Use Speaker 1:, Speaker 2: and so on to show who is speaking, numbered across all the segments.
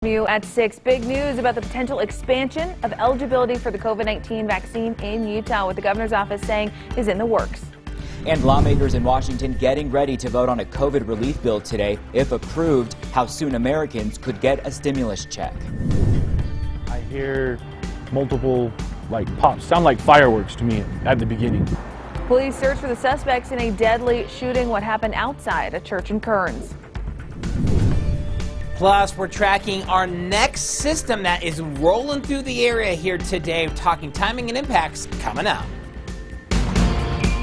Speaker 1: You at 6, big news about the potential expansion of eligibility for the COVID-19 vaccine in Utah, what the governor's office saying is in the works.
Speaker 2: And lawmakers in Washington getting ready to vote on a COVID relief bill today. If approved, how soon Americans could get a stimulus check.
Speaker 3: I hear multiple pops, sound like fireworks to me at the beginning.
Speaker 1: Police search for the suspects in a deadly shooting. What happened outside a church in Kearn.
Speaker 4: Plus, we're tracking our next system that is rolling through the area here today. Talking timing and impacts coming up.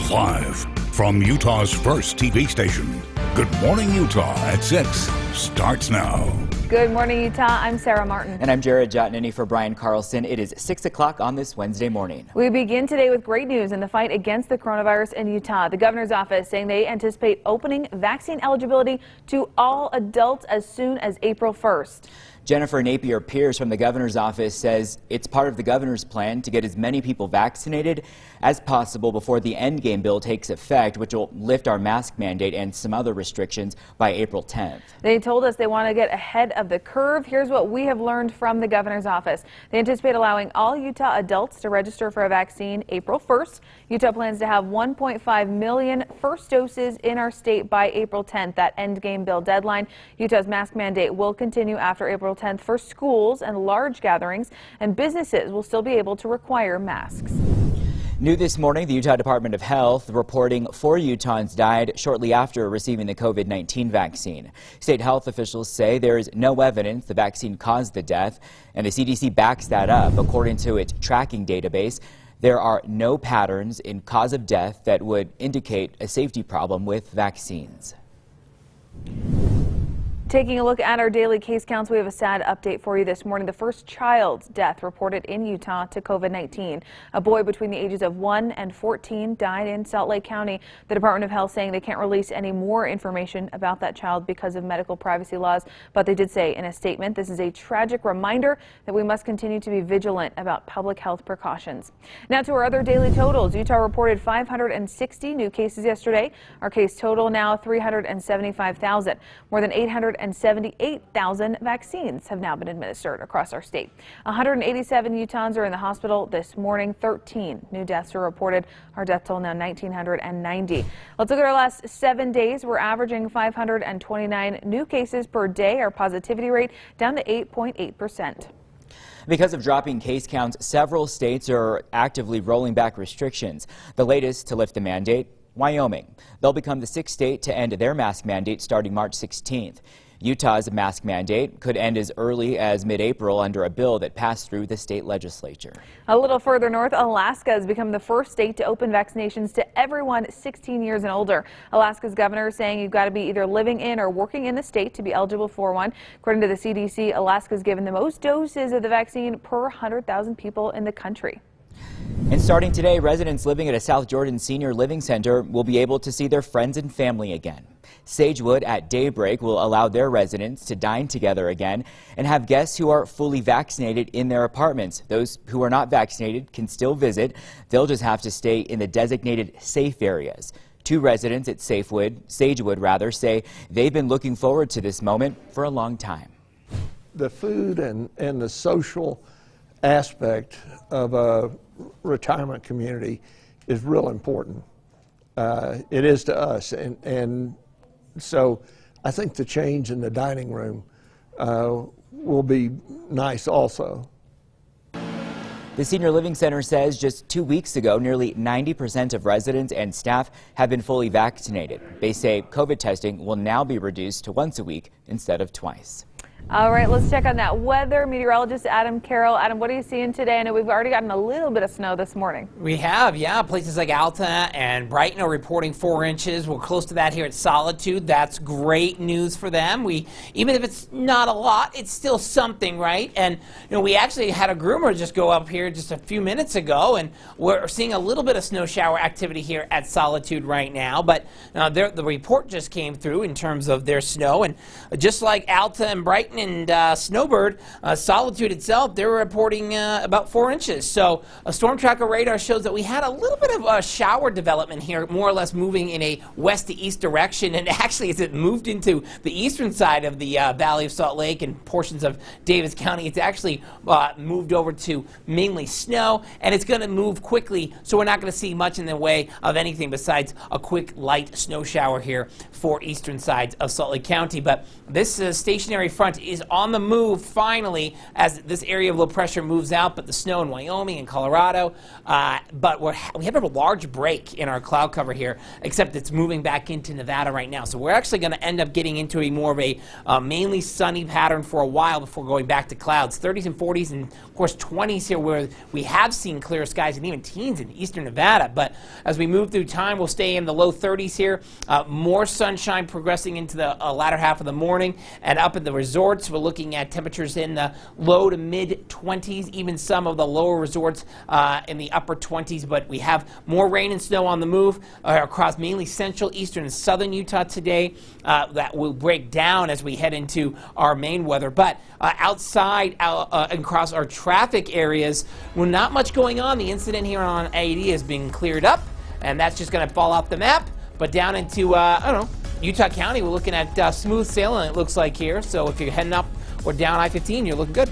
Speaker 5: Live from Utah's first TV station, Good Morning Utah at 6 starts now.
Speaker 1: Good morning, Utah. I'm Sarah Martin.
Speaker 2: And I'm Jared Jotnany for Brian Carlson. It is 6 o'clock on this Wednesday morning.
Speaker 1: We begin today with great news in the fight against the coronavirus in Utah. The governor's office saying they anticipate opening vaccine eligibility to all adults as soon as April 1st.
Speaker 2: Jennifer Napier-Pierce from the governor's office says it's part of the governor's plan to get as many people vaccinated as possible before the endgame bill takes effect, which will lift our mask mandate and some other restrictions by April 10th.
Speaker 1: They told us they want to get ahead of the curve. Here's what we have learned from the governor's office. They anticipate allowing all Utah adults to register for a vaccine April 1st. Utah plans to have 1.5 million first doses in our state by April 10th, that endgame bill deadline. Utah's mask mandate will continue after April 10th for schools and large gatherings, and businesses will still be able to require masks.
Speaker 2: New this morning, the Utah Department of Health reporting 4 Utahns died shortly after receiving the COVID-19 vaccine. State health officials say there is no evidence the vaccine caused the death, and the CDC backs that up. According to its tracking database, there are no patterns in cause of death that would indicate a safety problem with vaccines.
Speaker 1: Taking a look at our daily case counts, we have a sad update for you this morning. The first child's death reported in Utah to COVID-19. A boy between the ages of 1 and 14 died in Salt Lake County. The Department of Health saying they can't release any more information about that child because of medical privacy laws. But they did say in a statement, this is a tragic reminder that we must continue to be vigilant about public health precautions. Now to our other daily totals. Utah reported 560 new cases yesterday. Our case total now 375,000. More than 878,000 vaccines have now been administered across our state. 187 Utahns are in the hospital this morning. 13 new deaths are reported. Our death toll now 1,990. Let's look at our last 7 days. We're averaging 529 new cases per day. Our positivity rate down to 8.8%.
Speaker 2: Because of dropping case counts, several states are actively rolling back restrictions. The latest to lift the mandate, Wyoming. They'll become the 6th state to end their mask mandate starting March 16th. Utah's mask mandate could end as early as mid-April under a bill that passed through the state legislature. A
Speaker 1: little further north, Alaska has become the first state to open vaccinations to everyone 16 years and older. Alaska's governor is saying you've got to be either living in or working in the state to be eligible for one. According to the CDC, Alaska's given the most doses of the vaccine per 100,000 people in the country.
Speaker 2: And starting today, residents living at a South Jordan Senior Living Center will be able to see their friends and family again. Sagewood at daybreak will allow their residents to dine together again and have guests who are fully vaccinated in their apartments. Those who are not vaccinated can still visit. They'll just have to stay in the designated safe areas. 2 residents at Sagewood say they've been looking forward to this moment for a long time.
Speaker 6: The food and the social aspect of a retirement community is real important. It is to us, and so I think the change in the dining room will be nice also.
Speaker 2: The Senior Living Center says just 2 weeks ago, nearly 90% of residents and staff have been fully vaccinated. They say COVID testing will now be reduced to once a week instead of twice.
Speaker 1: All right, let's check on that weather. Meteorologist Carroll. Adam, what are you seeing today? I know we've already gotten a little bit of snow this morning.
Speaker 4: We have, yeah. Places like Alta and Brighton are reporting 4 inches. We're close to that here at Solitude. That's great news for them. Even if it's not a lot, it's still something, right? And we actually had a groomer just go up here just a few minutes ago, and we're seeing a little bit of snow shower activity here at Solitude right now. But the report just came through in terms of their snow, and just like Alta and Brighton Brighton and Snowbird, Solitude itself, they're reporting about 4 inches. So a storm tracker radar shows that we had a little bit of a shower development here, more or less moving in a west to east direction. And actually, as it moved into the eastern side of the Valley of Salt Lake and portions of Davis County, it's actually moved over to mainly snow, and it's going to move quickly. So we're not going to see much in the way of anything besides a quick light snow shower here for eastern sides of Salt Lake County. But this stationary front is on the move finally as this area of low pressure moves out, but the snow in Wyoming and Colorado. But we have a large break in our cloud cover here, except it's moving back into Nevada right now. So we're actually going to end up getting into a more of a mainly sunny pattern for a while before going back to clouds. 30s and 40s and, of course, 20s here where we have seen clear skies and even teens in eastern Nevada. But as we move through time, we'll stay in the low 30s here. More sunshine progressing into the latter half of the morning. And up at the resorts, we're looking at temperatures in the low to mid 20s, even some of the lower resorts in the upper 20s. But we have more rain and snow on the move across mainly central, eastern, and southern Utah today. That will break down as we head into our main weather. But outside across our traffic areas, well, not much going on. The incident here on 80 is being cleared up, and that's just going to fall off the map. But down into, I don't know, Utah County, we're looking at smooth sailing, it looks like here. So if you're heading up or down I-15, you're looking good.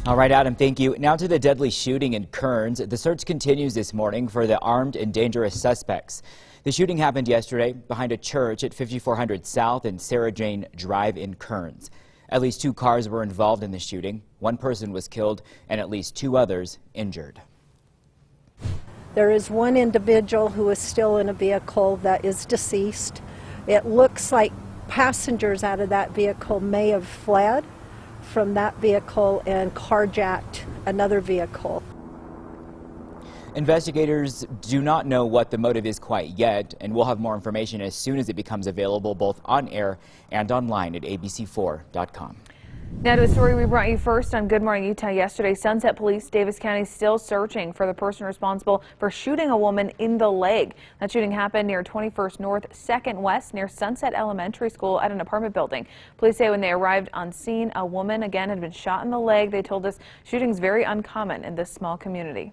Speaker 2: All right, Adam, thank you. Now to the deadly shooting in Kearns. The search continues this morning for the armed and dangerous suspects. The shooting happened yesterday behind a church at 5400 South and Sarah Jane Drive in Kearns. At least 2 cars were involved in the shooting. 1 person was killed and at least 2 others injured.
Speaker 7: There is 1 individual who is still in a vehicle that is deceased. It looks like passengers out of that vehicle may have fled from that vehicle and carjacked another vehicle.
Speaker 2: Investigators do not know what the motive is quite yet, and we'll have more information as soon as it becomes available both on air and online at abc4.com.
Speaker 1: Now to a story we brought you first on Good Morning Utah yesterday. Sunset Police, Davis County, still searching for the person responsible for shooting a woman in the leg. That shooting happened near 21st North, 2nd West, near Sunset Elementary School at an apartment building. Police say when they arrived on scene, a woman again had been shot in the leg. They told us shooting's very uncommon in this small community.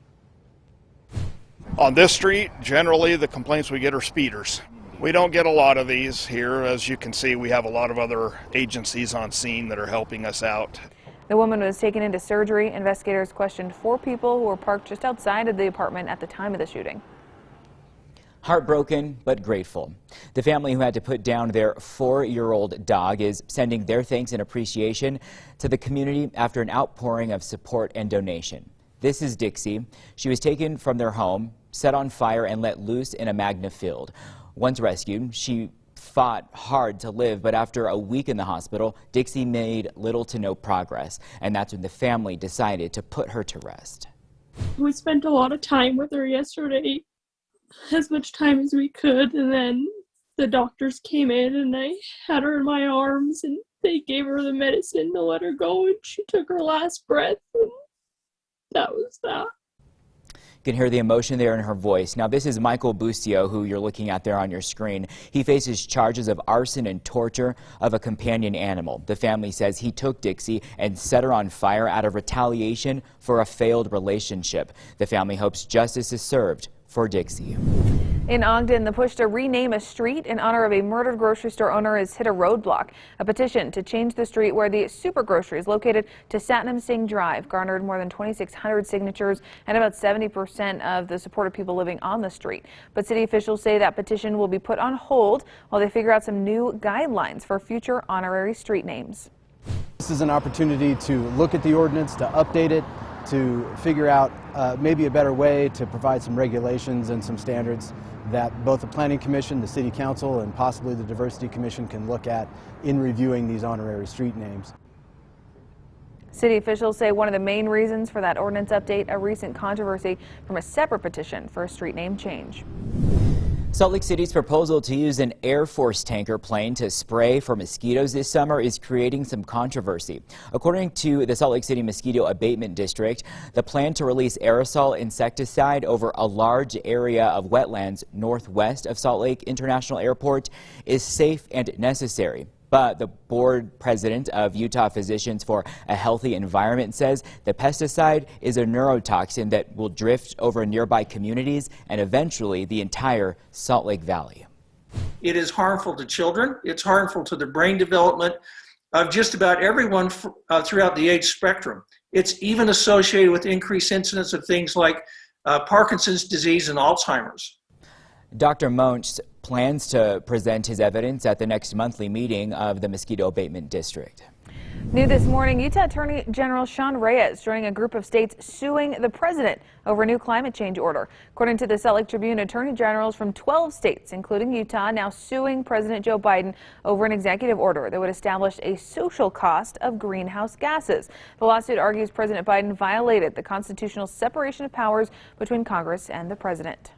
Speaker 8: On this street, generally the complaints we get are speeders. We don't get a lot of these here. As you can see, we have a lot of other agencies on scene that are helping us out.
Speaker 1: The woman was taken into surgery. Investigators questioned 4 people who were parked just outside of the apartment at the time of the shooting.
Speaker 2: Heartbroken but grateful. The family who had to put down their 4-year-old dog is sending their thanks and appreciation to the community after an outpouring of support and donation. This is Dixie. She was taken from their home, set on fire, and let loose in a Magna field. Once rescued, she fought hard to live, but after a week in the hospital, Dixie made little to no progress, and that's when the family decided to put her to rest.
Speaker 9: We spent a lot of time with her yesterday, as much time as we could, and then the doctors came in and I had her in my arms and they gave her the medicine to let her go, and she took her last breath, and that was that.
Speaker 2: You can hear the emotion there in her voice. Now, this is Michael Bustillo, who you're looking at there on your screen. He faces charges of arson and torture of a companion animal. The family says he took Dixie and set her on fire out of retaliation for a failed relationship. The family hopes justice is served for Dixie.
Speaker 1: In Ogden, the push to rename a street in honor of a murdered grocery store owner has hit a roadblock. A petition to change the street where the Super Grocery is located to Satnam Singh Drive garnered more than 2,600 signatures and about 70% of the support of people living on the street. But city officials say that petition will be put on hold while they figure out some new guidelines for future honorary street names.
Speaker 10: This is an opportunity to look at the ordinance, to update it, to figure out maybe a better way to provide some regulations and some standards that both the Planning Commission, the City Council, and possibly the Diversity Commission can look at in reviewing these honorary street names.
Speaker 1: City officials say one of the main reasons for that ordinance update, a recent controversy from a separate petition for a street name change.
Speaker 2: Salt Lake City's proposal to use an Air Force tanker plane to spray for mosquitoes this summer is creating some controversy. According to the Salt Lake City Mosquito Abatement District, the plan to release aerosol insecticide over a large area of wetlands northwest of Salt Lake International Airport is safe and necessary. But the board president of Utah Physicians for a Healthy Environment says the pesticide is a neurotoxin that will drift over nearby communities and eventually the entire Salt Lake Valley.
Speaker 11: It is harmful to children. It's harmful to the brain development of just about everyone throughout the age spectrum. It's even associated with increased incidence of things like Parkinson's disease and Alzheimer's.
Speaker 2: Dr. Monch plans to present his evidence at the next monthly meeting of the Mosquito Abatement District.
Speaker 1: New this morning, Utah Attorney General Sean Reyes joining a group of states suing the president over a new climate change order. According to the Salt Lake Tribune, attorney generals from 12 states, including Utah, now suing President Joe Biden over an executive order that would establish a social cost of greenhouse gases. The lawsuit argues President Biden violated the constitutional separation of powers between Congress and the president.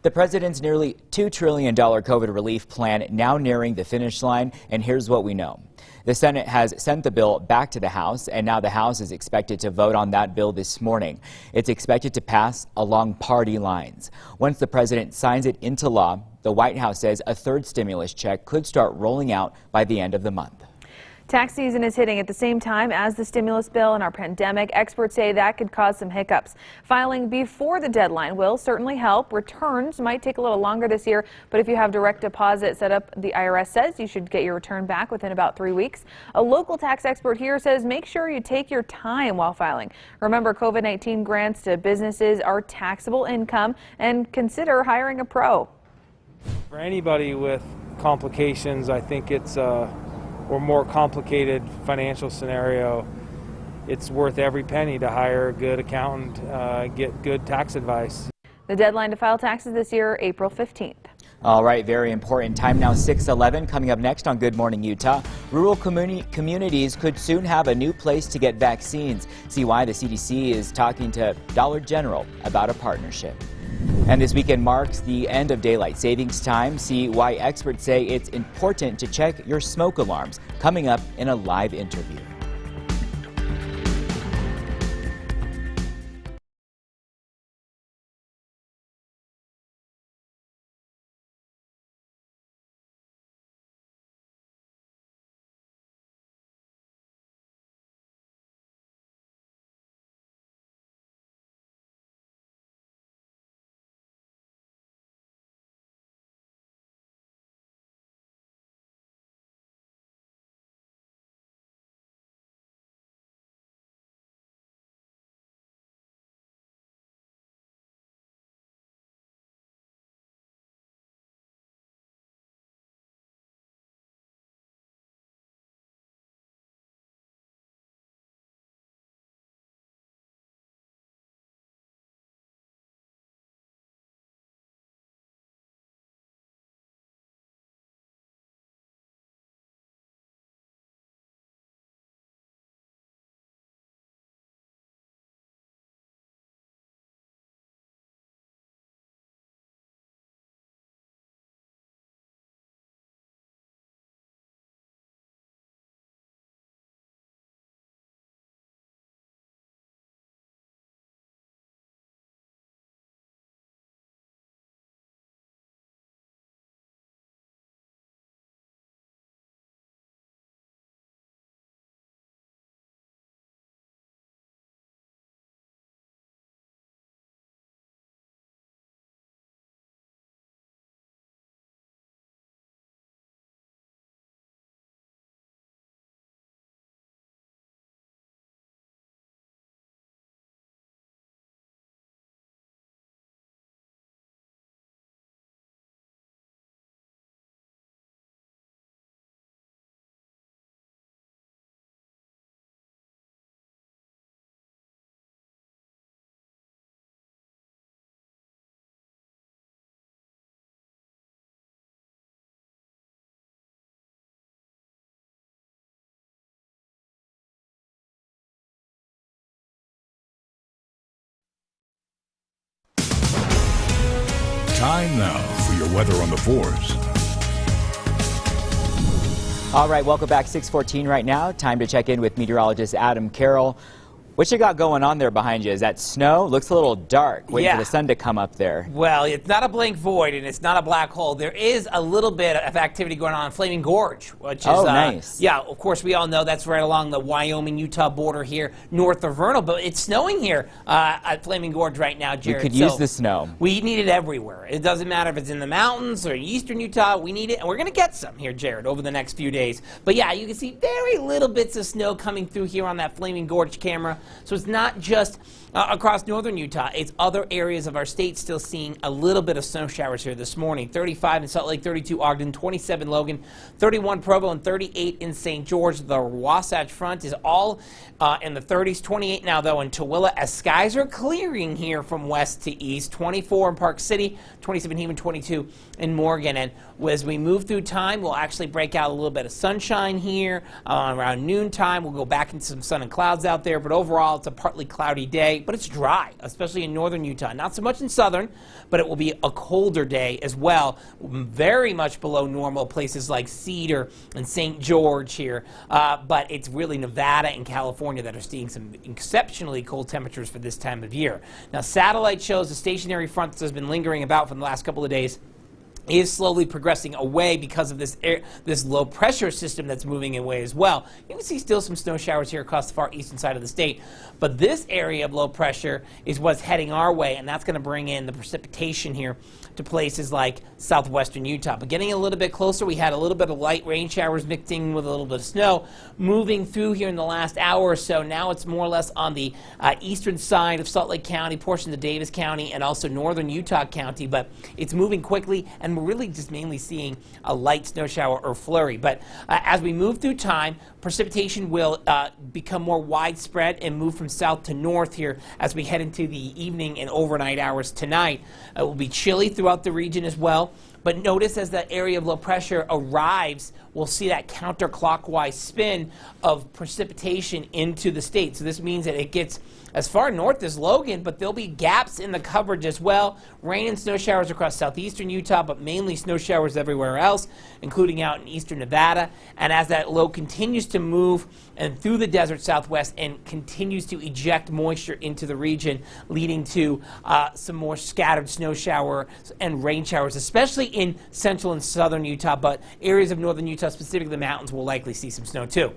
Speaker 2: The president's nearly $2 trillion COVID relief plan now nearing the finish line, and here's what we know. The Senate has sent the bill back to the House, and now the House is expected to vote on that bill this morning. It's expected to pass along party lines. Once the president signs it into law, the White House says a third stimulus check could start rolling out by the end of the month.
Speaker 1: Tax season is hitting at the same time as the stimulus bill and our pandemic. Experts say that could cause some hiccups. Filing before the deadline will certainly help. Returns might take a little longer this year, but if you have direct deposit set up, the IRS says you should get your return back within about 3 weeks. A local tax expert here says make sure you take your time while filing. Remember, COVID-19 grants to businesses are taxable income, and consider hiring a pro.
Speaker 12: For anybody with complications, I think it's or more complicated financial scenario, it's worth every penny to hire a good accountant, get good tax advice.
Speaker 1: The deadline to file taxes this year, April 15th.
Speaker 2: All right, very important. Time now 6:11. Coming up next on Good Morning Utah, rural communities could soon have a new place to get vaccines. See why the CDC is talking to Dollar General about a partnership. And this weekend marks the end of daylight savings time. See why experts say it's important to check your smoke alarms. Coming up in a live interview.
Speaker 5: Time now for your weather on the 4s.
Speaker 2: All right, welcome back. 6:14 right now. Time to check in with meteorologist Adam Carroll. What you got going on there behind you? Is that snow? Looks a little dark. Waiting for the sun to come up there.
Speaker 4: Well, it's not a blank void and it's not a black hole. There is a little bit of activity going on in Flaming Gorge, which is
Speaker 2: nice.
Speaker 4: Yeah, of course we all know that's right along the Wyoming-Utah border here north of Vernal, but it's snowing here at Flaming Gorge right now, Jared.
Speaker 2: We could use the snow.
Speaker 4: We need it everywhere. It doesn't matter if it's in the mountains or in eastern Utah. We need it, and we're going to get some here, Jared, over the next few days. But yeah, you can see very little bits of snow coming through here on that Flaming Gorge camera. So it's not just across northern Utah. It's other areas of our state still seeing a little bit of snow showers here this morning. 35 in Salt Lake, 32 Ogden, 27 Logan, 31 Provo, and 38 in St. George. The Wasatch Front is all in the 30s. 28 now, though, in Tooele as skies are clearing here from west to east. 24 in Park City, 27 even 22 in Morgan. And as we move through time, we'll actually break out a little bit of sunshine here around noontime. We'll go back into some sun and clouds out there, but overall it's a partly cloudy day, but it's dry, especially in northern Utah. Not so much in southern, but it will be a colder day as well, very much below normal places like Cedar and St. George here, but it's really Nevada and California that are seeing some exceptionally cold temperatures for this time of year. Now, satellite shows a stationary front that has been lingering about for the last couple of days is slowly progressing away because of this low pressure system that's moving away as well. You can see still some snow showers here across the far eastern side of the state, but this area of low pressure is what's heading our way, and that's going to bring in the precipitation here to places like southwestern Utah. But getting a little bit closer, we had a little bit of light rain showers mixing with a little bit of snow moving through here in the last hour or so. Now it's more or less on the eastern side of Salt Lake County, portions of Davis County, and also northern Utah County, but it's moving quickly, and we're really just mainly seeing a light snow shower or flurry. But as we move through time, precipitation will become more widespread and move from south to north here as we head into the evening and overnight hours tonight. It will be chilly throughout the region as well. But notice as that area of low pressure arrives, we'll see that counterclockwise spin of precipitation into the state. So this means that it gets as far north as Logan, but there'll be gaps in the coverage as well. Rain and snow showers across southeastern Utah, but mainly snow showers everywhere else, including out in eastern Nevada. And as that low continues to move and through the desert southwest and continues to eject moisture into the region, leading to some more scattered snow shower and rain showers, especially in central and southern Utah, but areas of northern Utah, specifically the mountains, will likely see some snow too.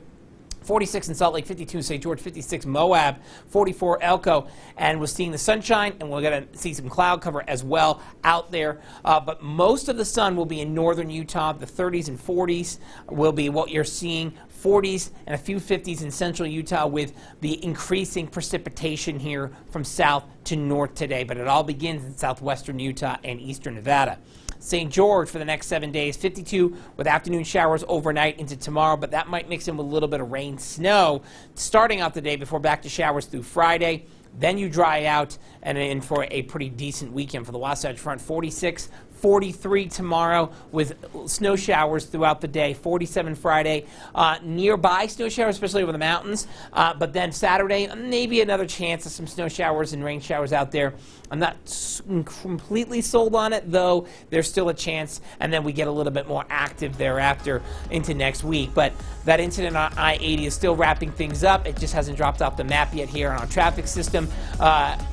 Speaker 4: 46 in Salt Lake, 52 in St. George, 56 Moab, 44 Elko, and we're seeing the sunshine, and we're going to see some cloud cover as well out there. But most of the sun will be in northern Utah. The 30s and 40s will be what you're seeing. 40s and a few 50s in central Utah with the increasing precipitation here from south to north today. But it all begins in southwestern Utah and eastern Nevada. St. George for the next 7 days, 52 with afternoon showers overnight into tomorrow, but that might mix in with a little bit of rain, snow starting out the day before back to showers through Friday. Then you dry out and in for a pretty decent weekend for the Wasatch Front. 46, 43 tomorrow with snow showers throughout the day. 47 Friday. Nearby snow showers, especially over the mountains. But then Saturday, maybe another chance of some snow showers and rain showers out there. I'm not completely sold on it, though. There's still a chance, and then we get a little bit more active thereafter into next week. But that incident on I-80 is still wrapping things up. It just hasn't dropped off the map yet here on our traffic system.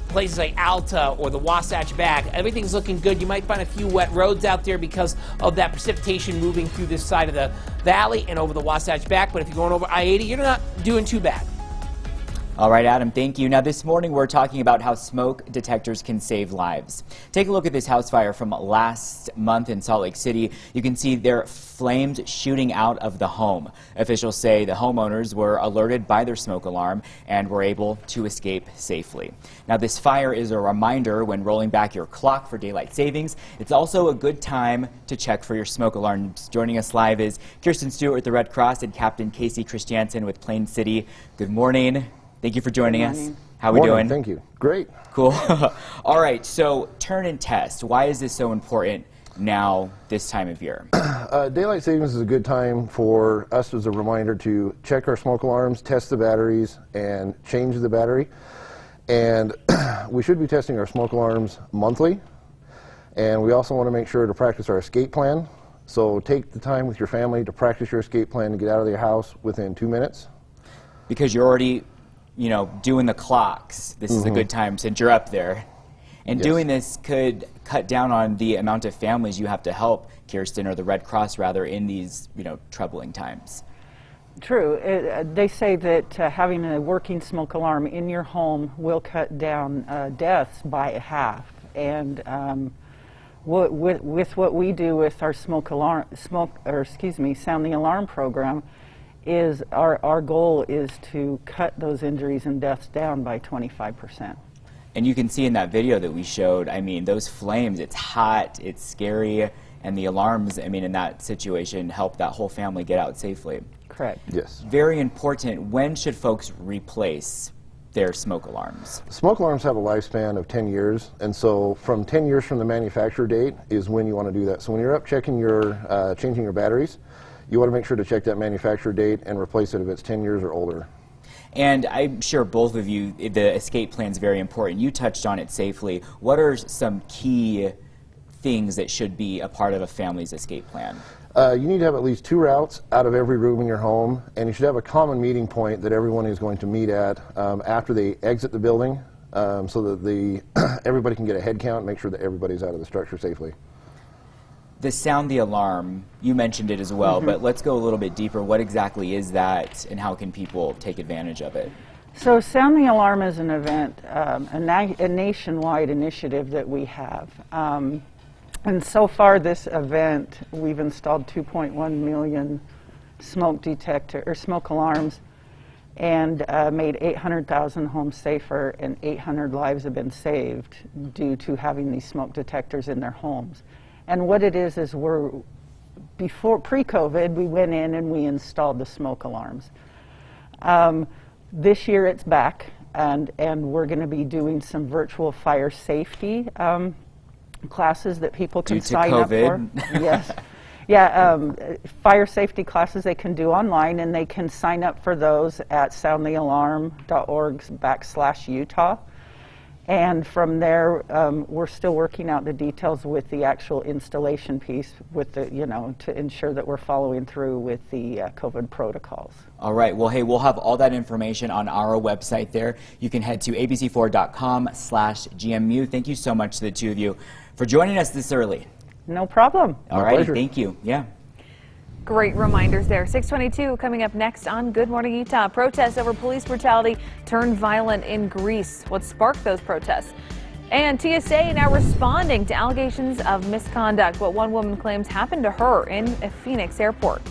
Speaker 4: Places like Alta or the Wasatch Back, everything's looking good. You might find a few wet roads out there because of that precipitation moving through this side of the valley and over the Wasatch Back. But if you're going over I-80, you're not doing too bad.
Speaker 2: All right, Adam, thank you. Now, this morning we're talking about how smoke detectors can save lives. Take a look at this house fire from last month in Salt Lake City. You can see there flames shooting out of the home. Officials say the homeowners were alerted by their smoke alarm and were able to escape safely. Now, this fire is a reminder when rolling back your clock for daylight savings. It's also a good time to check for your smoke alarms. Joining us live is Kirsten Stewart with the Red Cross and Captain Casey Christiansen with Plain City. Good morning. Thank you for joining us. How are we doing?
Speaker 13: Thank you. Great.
Speaker 2: Cool. All right, so turn and test. Why is this so important now this time of year?
Speaker 13: Daylight savings is a good time for us as a reminder to check our smoke alarms, test the batteries, and change the battery. And we should be testing our smoke alarms monthly. And we also want to make sure to practice our escape plan. So take the time with your family to practice your escape plan to get out of your house within 2 minutes.
Speaker 2: Because you're already you know, doing the clocks. This is a good time since you're up there. And doing this could cut down on the amount of families you have to help, Kirsten, or the Red Cross rather, in these, you know, troubling times.
Speaker 14: True. They say that having a working smoke alarm in your home will cut down deaths by half. And with what we do with our sounding alarm program, is our goal is to cut those injuries and deaths down by 25%.
Speaker 2: And you can see in that video that we showed, I mean, those flames, it's hot, it's scary, and the alarms, I mean, in that situation, help that whole family get out safely.
Speaker 14: Correct.
Speaker 13: Yes.
Speaker 2: Very important. When should folks replace their smoke alarms?
Speaker 13: Smoke alarms have a lifespan of 10 years, and so from 10 years from the manufacturer date is when you want to do that. So when you're up checking your, changing your batteries, you want to make sure to check that manufacturer date and replace it if it's 10 years or older.
Speaker 2: And I'm sure both of you, the escape plan is very important. You touched on it safely. What are some key things that should be a part of a family's escape plan?
Speaker 13: You need to have at least 2 routes out of every room in your home, and you should have a common meeting point that everyone is going to meet at after they exit the building, so that everybody can get a head count and make sure that everybody's out of the structure safely.
Speaker 2: The sound the alarm, you mentioned it as well, but let's go a little bit deeper. What exactly is that, and how can people take advantage of it?
Speaker 14: So Sound the Alarm is an event, a nationwide initiative that we have. And so far this event, we've installed 2.1 million smoke alarms, and made 800,000 homes safer, and 800 lives have been saved due to having these smoke detectors in their homes. And what it is pre-COVID, we went in and we installed the smoke alarms. This year it's back, and we're going to be doing some virtual fire safety classes that people can sign up for. Yes. Yeah, fire safety classes they can do online, and they can sign up for those at soundthealarm.org/Utah. And from there, we're still working out the details with the actual installation piece, with the, you know, to ensure that we're following through with the COVID protocols.
Speaker 2: All right. Well, hey, we'll have all that information on our website there. You can head to abc4.com/GMU. Thank you so much to the two of you for joining us this early.
Speaker 14: No problem.
Speaker 2: All right. Thank you. Yeah.
Speaker 1: Great reminders there. 6:22 coming up next on Good Morning Utah. Protests over police brutality turned violent in Greece. What sparked those protests? And TSA now responding to allegations of misconduct. What one woman claims happened to her in a Phoenix airport.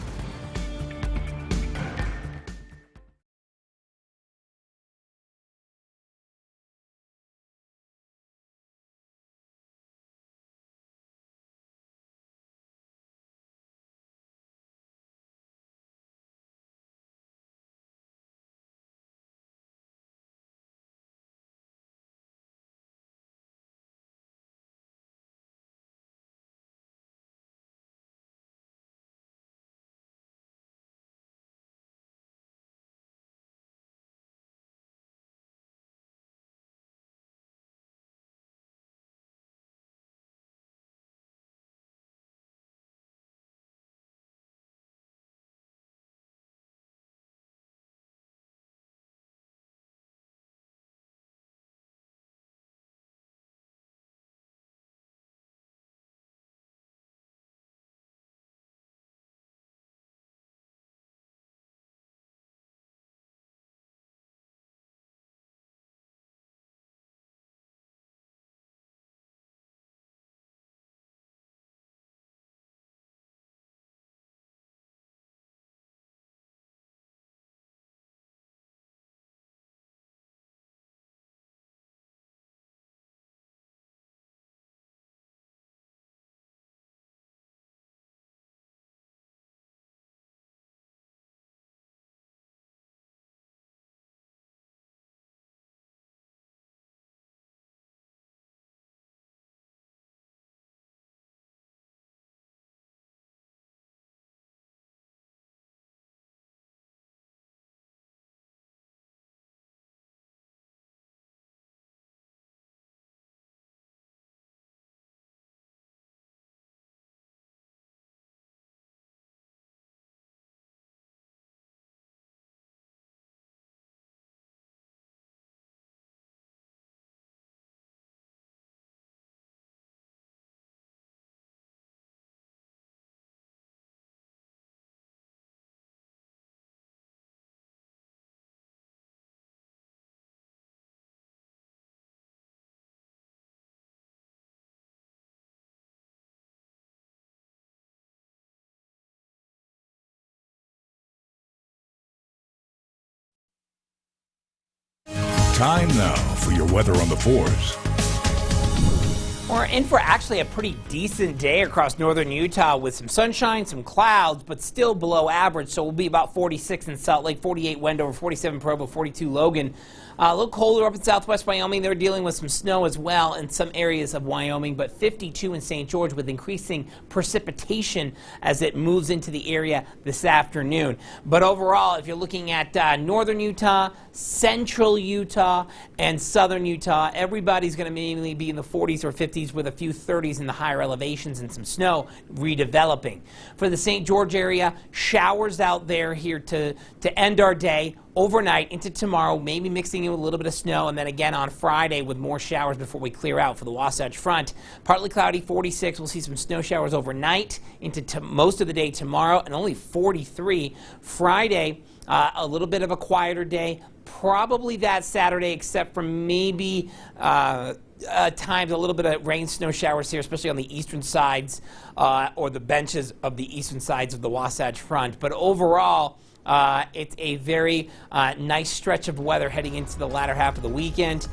Speaker 5: Time now for your weather on the 4s.
Speaker 4: We're in for actually a pretty decent day across northern Utah with some sunshine, some clouds, but still below average. So we'll be about 46 in Salt Lake, 48 Wendover, 47 Provo, 42 Logan. A little colder up in southwest Wyoming. They're dealing with some snow as well in some areas of Wyoming, but 52 in St. George with increasing precipitation as it moves into the area this afternoon. But overall, if you're looking at northern Utah, central Utah, and southern Utah, everybody's going to mainly be in the 40s or 50s with a few 30s in the higher elevations and some snow redeveloping. For the St. George area, showers out there here to end our day. Overnight into tomorrow, maybe mixing in with a little bit of snow, and then again on Friday with more showers before we clear out for the Wasatch Front. Partly cloudy, 46. We'll see some snow showers overnight into most of the day tomorrow, and only 43. Friday, a little bit of a quieter day. Probably that Saturday, except for maybe times a little bit of rain, snow showers here, especially on the eastern sides or the benches of the eastern sides of the Wasatch Front. But overall, it's a very nice stretch of weather heading into the latter half of the weekend.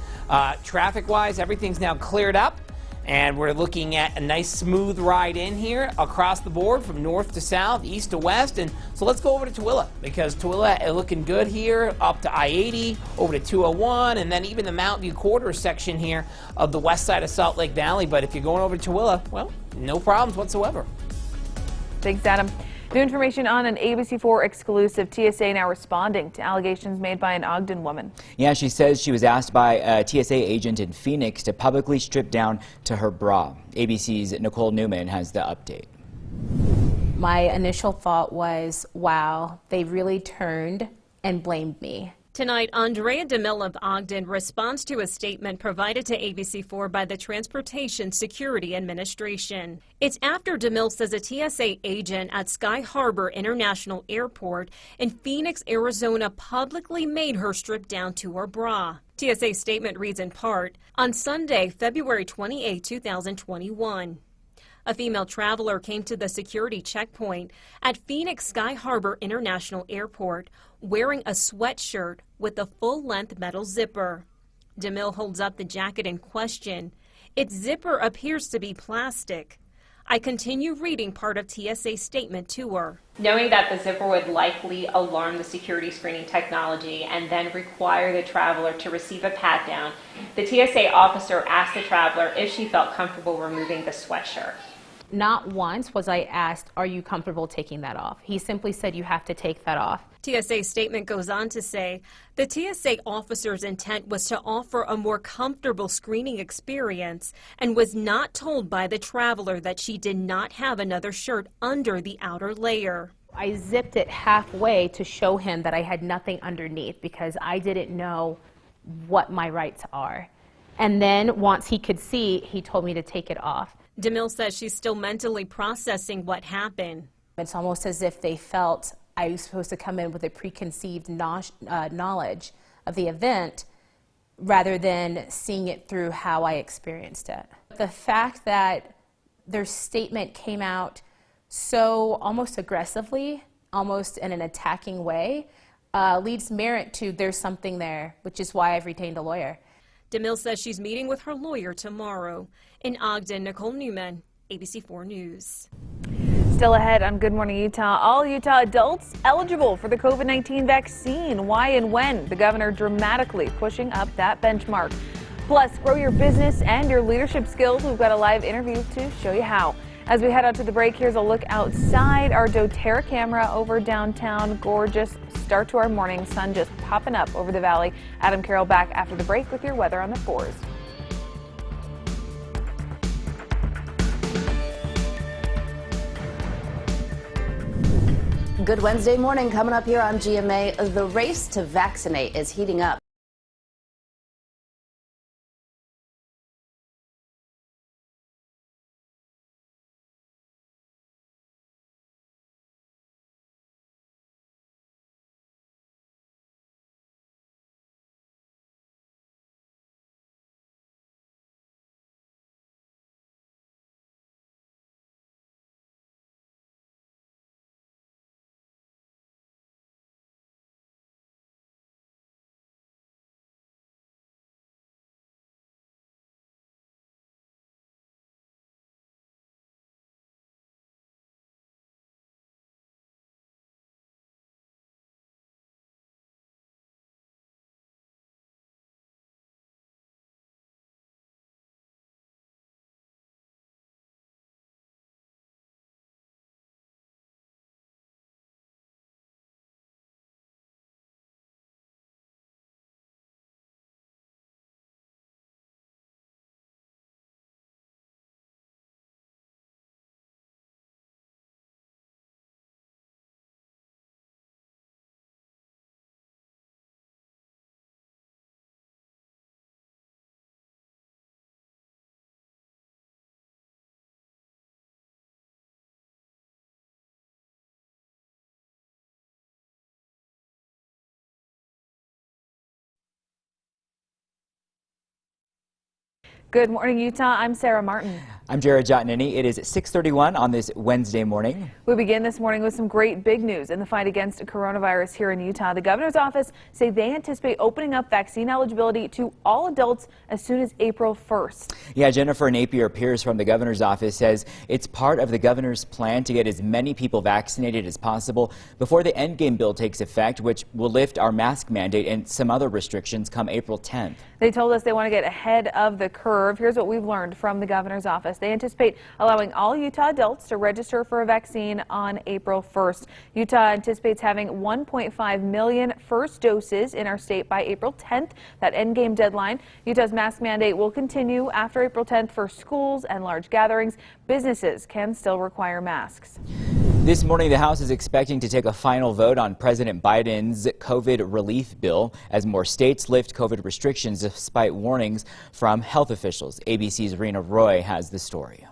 Speaker 4: Traffic-wise, everything's now cleared up, and we're looking at a nice smooth ride in here across the board from north to south, east to west. And so let's go over to Tooele, because Tooele is looking good here, up to I-80, over to 201, and then even the Mountain View Corridor section here of the west side of Salt Lake Valley. But if you're going over to Tooele, well, no problems whatsoever.
Speaker 1: Thanks, Adam. New information on an ABC4 exclusive. TSA now responding to allegations made by an Ogden woman.
Speaker 2: Yeah, she says she was asked by a TSA agent in Phoenix to publicly strip down to her bra. ABC's Nicole Newman has the update.
Speaker 15: My initial thought was, wow, they really turned and blamed me.
Speaker 16: Tonight, Andrea DeMille of Ogden responds to a statement provided to ABC4 by the Transportation Security Administration. It's after DeMille says a TSA agent at Sky Harbor International Airport in Phoenix, Arizona publicly made her strip down to her bra. TSA statement reads in part, on Sunday, February 28, 2021. A female traveler came to the security checkpoint at Phoenix Sky Harbor International Airport wearing a sweatshirt with a full-length metal zipper. DeMille holds up the jacket in question. Its zipper appears to be plastic. I continue reading part of TSA's statement to her.
Speaker 15: Knowing that the zipper would likely alarm the security screening technology and then require the traveler to receive a pat-down, the TSA officer asked the traveler if she felt comfortable removing the sweatshirt. Not once was I asked, are you comfortable taking that off? He simply said, you have to take that off.
Speaker 16: TSA's statement goes on to say, the TSA officer's intent was to offer a more comfortable screening experience and was not told by the traveler that she did not have another shirt under the outer layer.
Speaker 15: I zipped it halfway to show him that I had nothing underneath because I didn't know what my rights are. And then once he could see, he told me to take it off.
Speaker 16: DeMille says she's still mentally processing what happened.
Speaker 15: It's almost as if they felt I was supposed to come in with a preconceived knowledge of the event rather than seeing it through how I experienced it. The fact that their statement came out so almost aggressively, almost in an attacking way, leads merit to there's something there, which is why I've retained a lawyer.
Speaker 16: DeMille says she's meeting with her lawyer tomorrow. In Ogden, Nicole Newman, ABC4 News.
Speaker 1: Still ahead on Good Morning Utah, all Utah adults eligible for the COVID-19 vaccine. Why and when? The governor dramatically pushing up that benchmark. Plus, grow your business and your leadership skills. We've got a live interview to show you how. As we head out to the break, here's a look outside our doTERRA camera over downtown. Gorgeous start to our morning. Sun just popping up over the valley. Adam Carroll back after the break with your weather on the 4s.
Speaker 17: Good Wednesday morning coming up here on GMA. The race to vaccinate is heating up.
Speaker 1: Good morning, Utah. I'm Sarah Martin.
Speaker 2: I'm Jared Jotnini. It is 6:31 on this Wednesday morning.
Speaker 1: We begin this morning with some great big news in the fight against coronavirus here in Utah. The governor's office say they anticipate opening up vaccine eligibility to all adults as soon as April 1st.
Speaker 2: Yeah, Jennifer Napier-Pierce from the governor's office says it's part of the governor's plan to get as many people vaccinated as possible before the endgame bill takes effect, which will lift our mask mandate and some other restrictions come April 10th.
Speaker 1: They told us they want to get ahead of the curve. Here's what we've learned from the governor's office. They anticipate allowing all Utah adults to register for a vaccine on April 1st. Utah anticipates having 1.5 million first doses in our state by April 10th, that endgame deadline. Utah's mask mandate will continue after April 10th for schools and large gatherings. Businesses can still require masks.
Speaker 2: This morning, the House is expecting to take a final vote on President Biden's COVID relief bill as more states lift COVID restrictions despite warnings from health officials. ABC's Rena Roy has the story.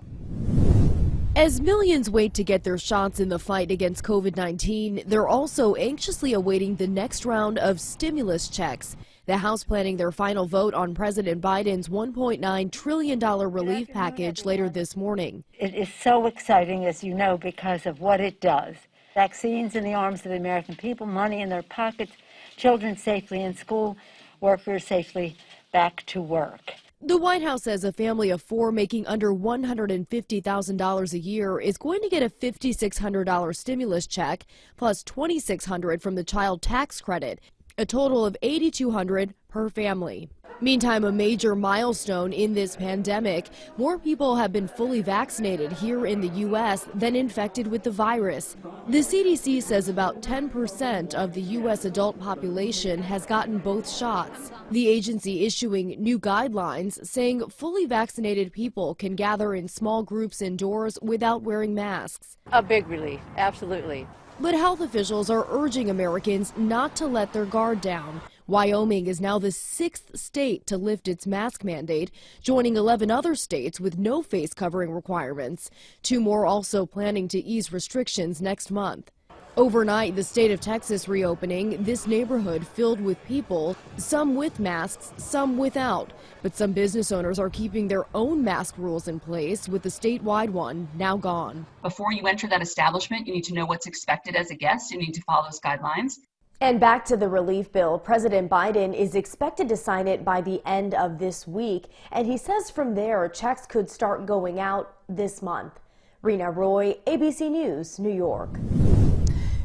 Speaker 18: As millions wait to get their shots in the fight against COVID-19, they're also anxiously awaiting the next round of stimulus checks. The House planning their final vote on President Biden's $1.9 trillion relief package later this morning.
Speaker 19: It is so exciting, as you know, because of what it does. Vaccines in the arms of the American people, money in their pockets, children safely in school, workers safely back to work.
Speaker 18: The White House says a family of four making under $150,000 a year is going to get a $5,600 stimulus check plus $2,600 from the child tax credit, a total of $8,200 per family. Meantime, a major milestone in this pandemic, more people have been fully vaccinated here in the U.S. than infected with the virus. The CDC says about 10% of the U.S. adult population has gotten both shots. The agency issuing new guidelines saying fully vaccinated people can gather in small groups indoors without wearing masks.
Speaker 20: A big relief, absolutely.
Speaker 18: But health officials are urging Americans not to let their guard down. Wyoming is now the 6th state to lift its mask mandate, joining 11 other states with no face covering requirements. 2 more also planning to ease restrictions next month. Overnight, the state of Texas reopening, this neighborhood filled with people, some with masks, some without. But some business owners are keeping their own mask rules in place, with the statewide one now gone.
Speaker 21: Before you enter that establishment, you need to know what's expected as a guest. You need to follow those guidelines.
Speaker 15: And back to the relief bill, President Biden is expected to sign it by the end of this week. And he says from there, checks could start going out this month. Rena Roy, ABC News, New York.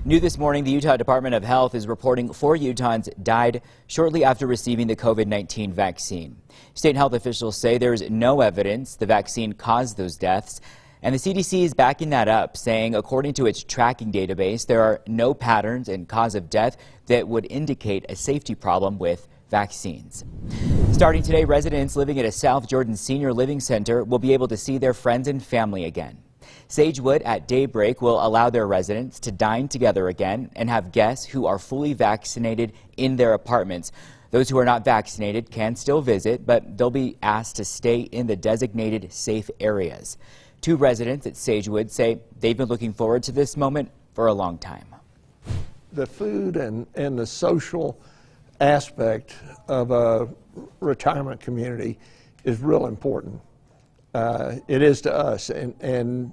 Speaker 2: New this morning, the Utah Department of Health is reporting 4 Utahns died shortly after receiving the COVID-19 vaccine. State health officials say there is no evidence the vaccine caused those deaths. And the CDC is backing that up, saying according to its tracking database, there are no patterns in cause of death that would indicate a safety problem with vaccines. Starting today, residents living at a South Jordan Senior Living Center will be able to see their friends and family again. Sagewood at daybreak will allow their residents to dine together again and have guests who are fully vaccinated in their apartments. Those who are not vaccinated can still visit, but they'll be asked to stay in the designated safe areas. 2 residents at Sagewood say they've been looking forward to this moment for a long time.
Speaker 6: The food and the social aspect of a retirement community is real important. It is to us, and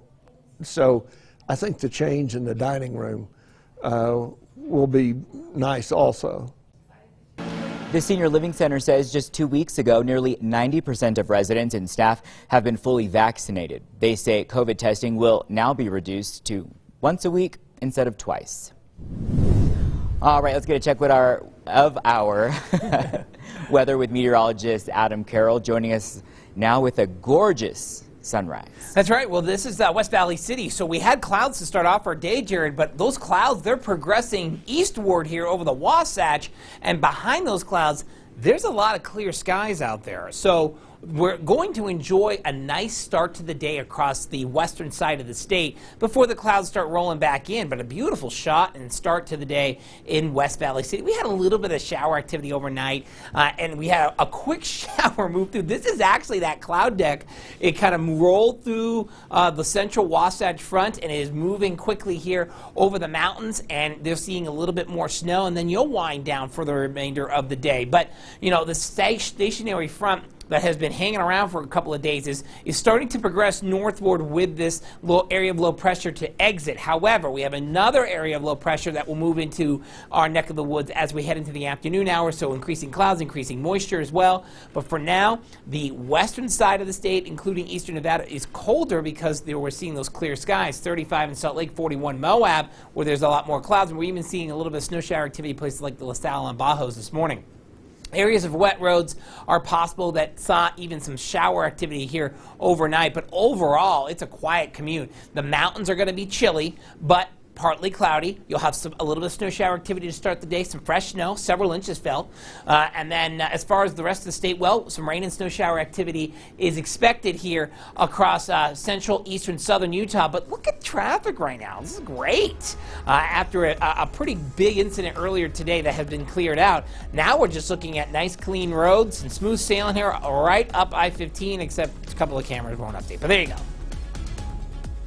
Speaker 6: so I think the change in the dining room will be nice also.
Speaker 2: The Senior Living Center says just 2 weeks ago, nearly 90% of residents and staff have been fully vaccinated. They say COVID testing will now be reduced to once a week instead of twice. All right, let's get a check with our weather with meteorologist Adam Carroll joining us now with a gorgeous sunrise.
Speaker 4: That's right. Well, this is West Valley City. So we had clouds to start off our day, Jared, but those clouds, they're progressing eastward here over the Wasatch. And behind those clouds, there's a lot of clear skies out there. So we're going to enjoy a nice start to the day across the western side of the state before the clouds start rolling back in. But a beautiful shot and start to the day in West Valley City. We had a little bit of shower activity overnight, and we had a quick shower move through. This is actually that cloud deck. It kind of rolled through the central Wasatch Front and is moving quickly here over the mountains, and they're seeing a little bit more snow, and then you'll wind down for the remainder of the day. But, you know, the stationary front that has been hanging around for a couple of days is starting to progress northward with this little area of low pressure to exit. However, we have another area of low pressure that will move into our neck of the woods as we head into the afternoon hours, so increasing clouds, increasing moisture as well. But for now, the western side of the state, including eastern Nevada, is colder because we're seeing those clear skies, 35 in Salt Lake, 41 Moab, where there's a lot more clouds, and we're even seeing a little bit of snow shower activity places like the LaSalle and Bajos this morning. Areas of wet roads are possible that saw even some shower activity here overnight, but overall, it's a quiet commute. The mountains are going to be chilly, but partly cloudy. You'll have a little bit of snow shower activity to start the day, some fresh snow, several inches fell. And then as far as the rest of the state, well, some rain and snow shower activity is expected here across central, eastern, southern Utah. But look at traffic right now. This is great. After a pretty big incident earlier today that has been cleared out, now we're just looking at nice, clean roads and smooth sailing here right up I-15, except a couple of cameras won't update. But there you go.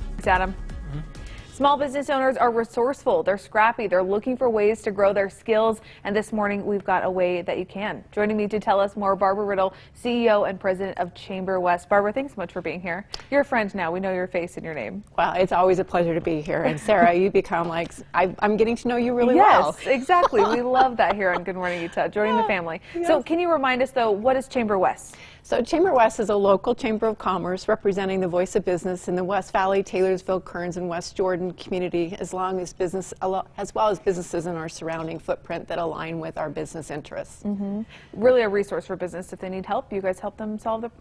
Speaker 1: Thanks, Adam. Small business owners are resourceful, they're scrappy, they're looking for ways to grow their skills, and this morning we've got a way that you can. Joining me to tell us more, Barbara Riddle, CEO and President of Chamber West. Barbara, thanks so much for being here. You're a friend now, we know your face and your name.
Speaker 3: Well, it's always a pleasure to be here, and Sarah, you become like, I'm getting to know you really well.
Speaker 1: Yes, exactly, we love that here on Good Morning Utah, joining the family. Yes. So can you remind us though, what is Chamber West?
Speaker 3: So Chamber West is a local chamber of commerce representing the voice of business in the West Valley, Taylorsville, Kearns, and West Jordan community, as well as businesses in our surrounding footprint that align with our business interests.
Speaker 1: Really a resource for business if they need help. You guys help them solve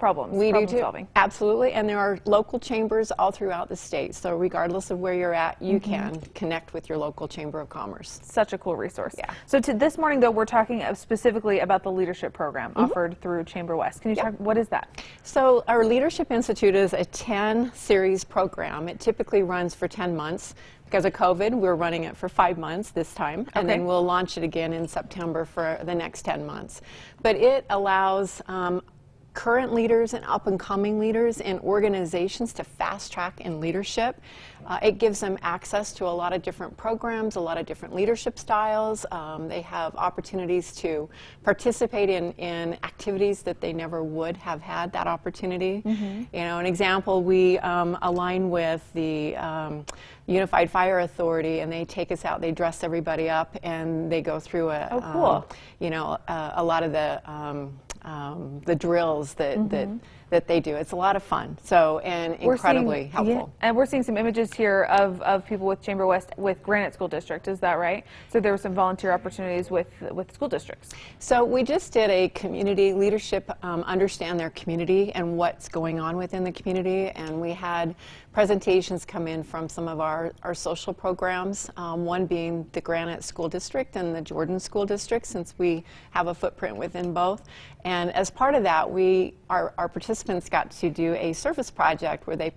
Speaker 1: problems.
Speaker 3: We do too.
Speaker 1: Solving.
Speaker 3: Absolutely, and there are local chambers all throughout the state. So regardless of where you're at, you can connect with your local chamber of commerce.
Speaker 1: Such a cool resource.
Speaker 3: Yeah.
Speaker 1: So this morning though, we're talking specifically about the leadership program offered through Chamber West. Can you talk, what is that?
Speaker 3: So our Leadership Institute is a 10-series program. It typically runs for 10 months. Because of COVID, we're running it for 5 months this time, and then we'll launch it again in September for the next 10 months. But it allows current leaders and up-and-coming leaders in organizations to fast-track in leadership. It gives them access to a lot of different programs, a lot of different leadership styles. They have opportunities to participate in activities that they never would have had that opportunity. You know, an example, we align with the Unified Fire Authority, and they take us out, they dress everybody up, and they go through you know, a lot of the drills that they do. It's a lot of fun. So, and incredibly helpful.
Speaker 1: Yeah, and we're seeing some images here of people with Chamber West with Granite School District. Is that right? So there were some volunteer opportunities with school districts.
Speaker 3: So we just did a community leadership, understand their community and what's going on within the community, and we had presentations come in from some of our social programs, one being the Granite School District and the Jordan School District, since we have a footprint within both. And as part of that, our participants got to do a service project where they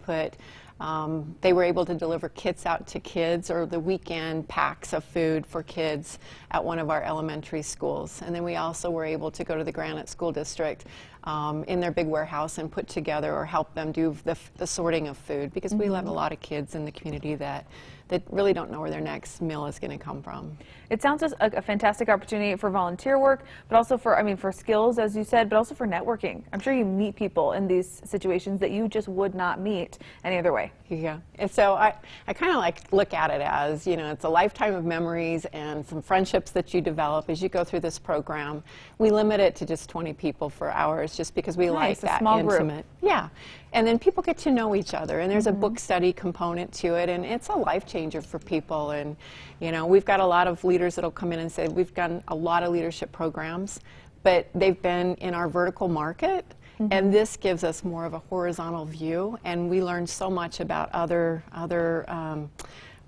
Speaker 3: were able to deliver kits out to kids, or the weekend packs of food for kids at one of our elementary schools. And then we also were able to go to the Granite School District in their big warehouse and put together or help them do the sorting of food, because we have a lot of kids in the community that really don't know where their next meal is going to come from.
Speaker 1: It sounds like a fantastic opportunity for volunteer work, but also for skills, as you said, but also for networking. I'm sure you meet people in these situations that you just would not meet any other way.
Speaker 3: Yeah, and so I kind of look at it as, you know, it's a lifetime of memories and some friendships that you develop as you go through this program. We limit it to just 20 people for hours just because we like that
Speaker 1: small
Speaker 3: intimate.
Speaker 1: Group.
Speaker 3: Yeah, and then people get to know each other, and there's a book study component to it, and it's a life changer for people. And you know, we've got a lot of leaders that'll come in and say we've done a lot of leadership programs, but they've been in our vertical market. And this gives us more of a horizontal view, and we learn so much about other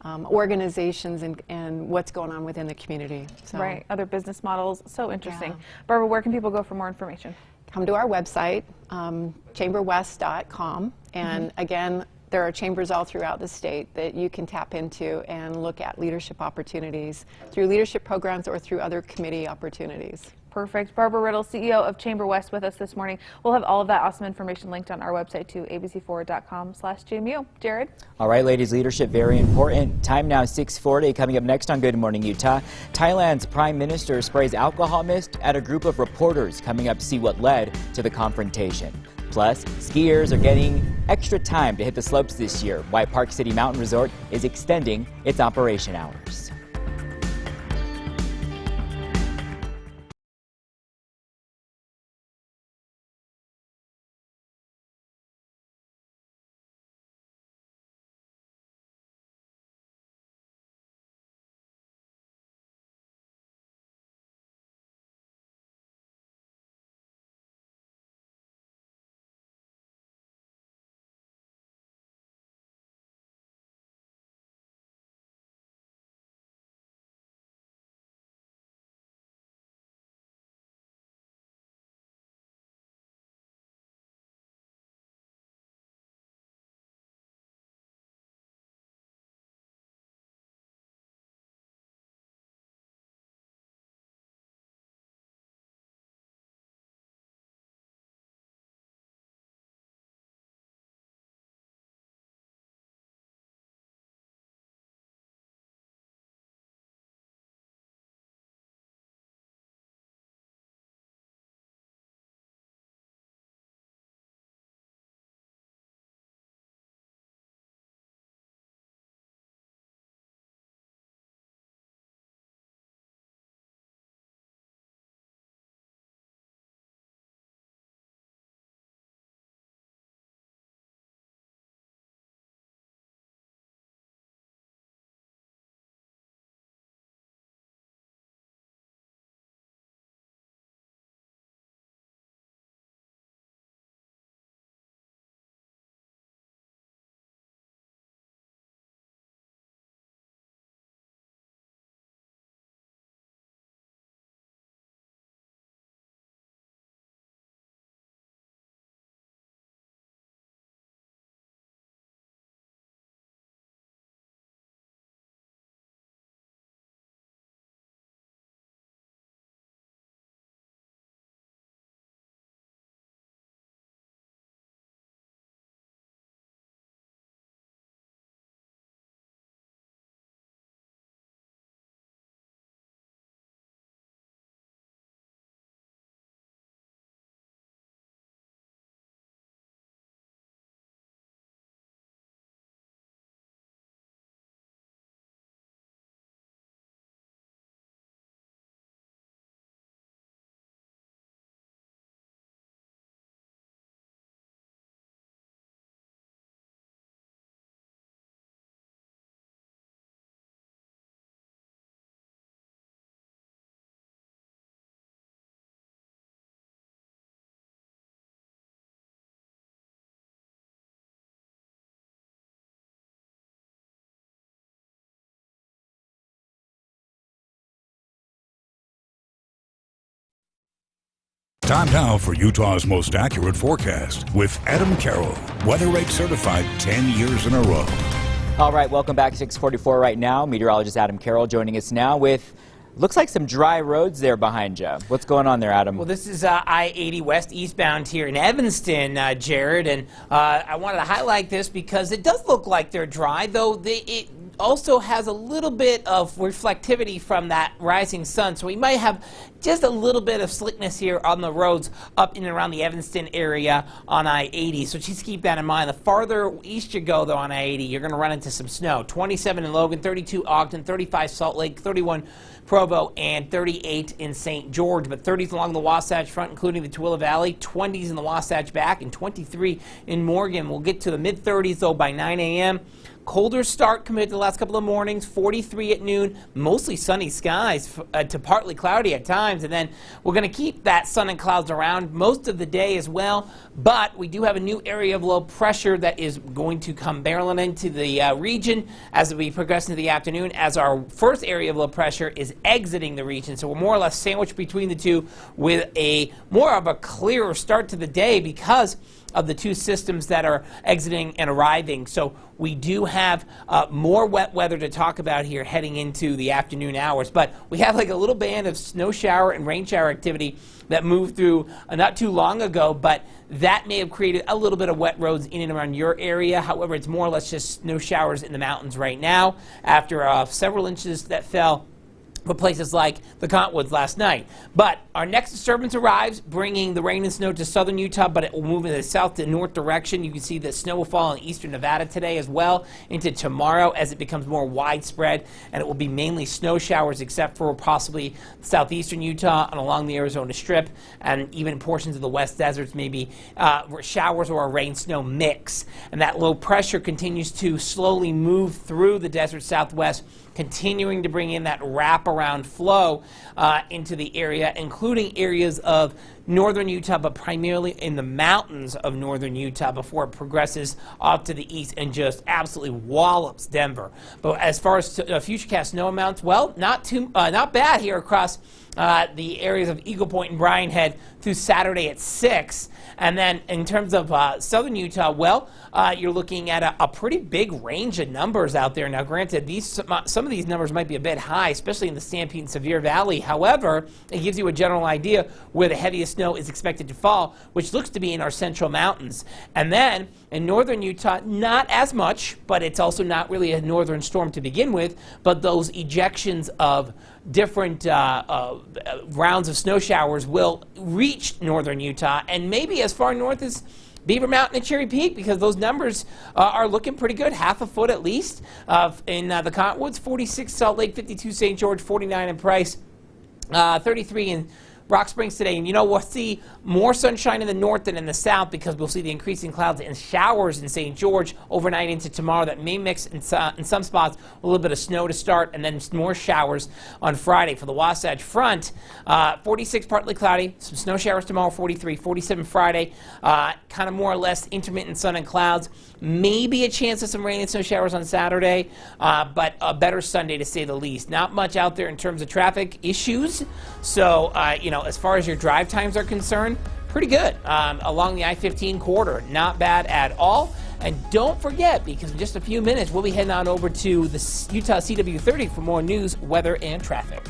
Speaker 3: organizations and what's going on within the community. So.
Speaker 1: Right, other business models, so interesting. Barbara, where can people go for more information?
Speaker 3: Come to our website, chamberwest.com, and again, there are chambers all throughout the state that you can tap into and look at leadership opportunities through leadership programs or through other committee opportunities.
Speaker 1: Perfect. Barbara Riddle, CEO of Chamber West, with us this morning. We'll have all of that awesome information linked on our website to abc4.com/JMU. Jared?
Speaker 2: All right, ladies, leadership very important. Time now 6:40. Coming up next on Good Morning Utah, Thailand's Prime Minister sprays alcohol mist at a group of reporters. Coming up, see what led to the confrontation. Plus, skiers are getting extra time to hit the slopes this year. Why Park City Mountain Resort is extending its operation hours.
Speaker 5: Time now for Utah's most accurate forecast with Adam Carroll, Weather Rate certified 10 years in a row.
Speaker 2: All right, welcome back. 6:44 right now. Meteorologist Adam Carroll joining us now with looks like some dry roads there behind you. What's going on there, Adam?
Speaker 4: Well, this is I-80 west eastbound here in Evanston, Jared, and I wanted to highlight this because it does look like they're dry, though it also has a little bit of reflectivity from that rising sun, so we might have just a little bit of slickness here on the roads up in and around the Evanston area on I-80, so just keep that in mind. The farther east you go, though, on I-80, you're going to run into some snow. 27 in Logan, 32 Ogden, 35 Salt Lake, 31 Provo, and 38 in St. George, but 30s along the Wasatch Front, including the Tooele Valley, 20s in the Wasatch Back, and 23 in Morgan. We'll get to the mid-30s, though, by 9 a.m. Colder start compared to the last couple of mornings, 43 at noon, mostly sunny skies to partly cloudy at times, and then we're going to keep that sun and clouds around most of the day as well, but we do have a new area of low pressure that is going to come barreling into the region as we progress into the afternoon, as our first area of low pressure is exiting the region, so we're more or less sandwiched between the two with a more of a clearer start to the day because of the two systems that are exiting and arriving. So we do have more wet weather to talk about here heading into the afternoon hours. But we have like a little band of snow shower and rain shower activity that moved through not too long ago, but that may have created a little bit of wet roads in and around your area. However, it's more or less just snow showers in the mountains right now after several inches that fell for places like the Cottonwoods last night. But our next disturbance arrives, bringing the rain and snow to southern Utah, but it will move in the south to north direction. You can see that snow will fall in eastern Nevada today as well into tomorrow as it becomes more widespread, and it will be mainly snow showers except for possibly southeastern Utah and along the Arizona Strip, and even portions of the West Deserts, maybe showers or a rain-snow mix. And that low pressure continues to slowly move through the desert southwest, continuing to bring in that wraparound flow into the area, including areas of northern Utah, but primarily in the mountains of northern Utah before it progresses off to the east and just absolutely wallops Denver. But as far as futurecast snow amounts, well, not bad here across the areas of Eagle Point and Bryan Head through Saturday at 6. And then in terms of southern Utah, well, you're looking at a pretty big range of numbers out there. Now, granted, some of these numbers might be a bit high, especially in the Stampede and Sevier Valley. However, it gives you a general idea where the heaviest snow is expected to fall, which looks to be in our central mountains. And then in northern Utah, not as much, but it's also not really a northern storm to begin with, but those ejections of different rounds of snow showers will reach northern Utah and maybe as far north as Beaver Mountain and Cherry Peak, because those numbers are looking pretty good, half a foot at least in the Cottonwoods, 46 Salt Lake, 52 St. George, 49 in Price, 33 in Rock Springs today. And we'll see more sunshine in the north than in the south because we'll see the increasing clouds and showers in St. George overnight into tomorrow that may mix in some spots a little bit of snow to start, and then more showers on Friday. For the Wasatch Front, 46 partly cloudy, some snow showers tomorrow, 43, 47 Friday, kind of more or less intermittent sun and clouds. Maybe a chance of some rain and snow showers on Saturday, but a better Sunday to say the least. Not much out there in terms of traffic issues. So, as far as your drive times are concerned, pretty good along the I-15 corridor. Not bad at all. And don't forget, because in just a few minutes, we'll be heading on over to the Utah CW30 for more news, weather, and traffic.